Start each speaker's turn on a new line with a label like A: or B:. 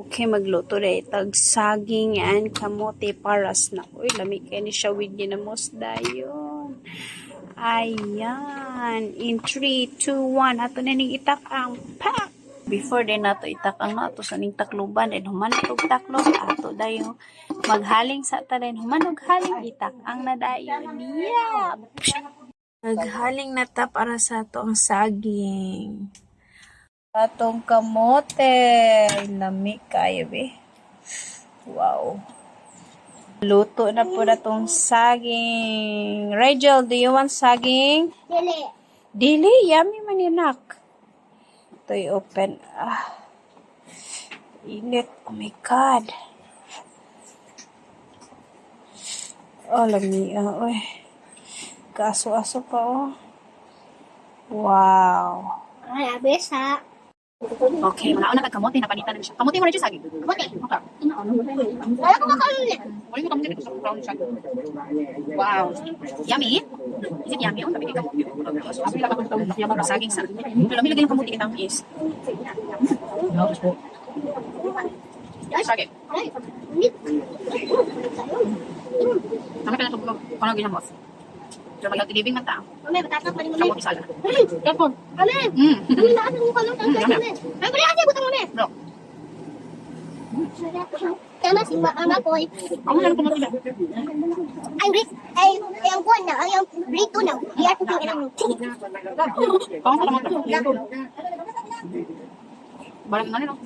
A: Okay, magluto rin. Tag saging and kamote paras na. Uy, lamig kayo ni siya with ginamos dayon. Ayan. In 3, 2, 1. Ato na ning itak ang pack. Before din nato itak ang ato sa ning takluban. And human ito taklog. Ato dayo. Maghaling sa tarin. Human haling itak ang nadayon. Yeah! Naghaling na ta para sa ato ang saging. Atong kamote. Lamig kayo, be. Wow. Luto na po na tong saging. Rigel, do you want saging?
B: Dili.
A: Dili, yummy man yun, nak. Ito open. Init. Oh my God. Oh, lamig. Uy. Kaso-aso pa, oh. Wow.
B: Ay, abis ha.
A: Okay, wala na kamote na panitan na siya. Kamote mo na siya saging.
B: Kamote.
A: Okay.
B: Wala ko makalulit.
A: Wala ko kamote dito sa brown siya. Wow. Yummy? Is it yummy? Sabi ko kamote. Yummy saging sa. Pero lamig yung kamote itang is. Saging.
B: Ay, ulit.
A: Kami ka na ito kung ginamos. Pero mag-healthy living man ta.
B: Mami, batatak pa rin mo.
A: Kamote sala.
B: Kapon. Mami. Mami, lakas ng mukha lang. Ay, bali kasi, butang mami.
A: Bro.
B: Tama si mama ko.
A: Ako na kamote na.
B: Ay, break. Ay, ang kuwan na. Ay, ang break to na. Iyar ko kang ilang.
A: Pang kamote. Balik na nila.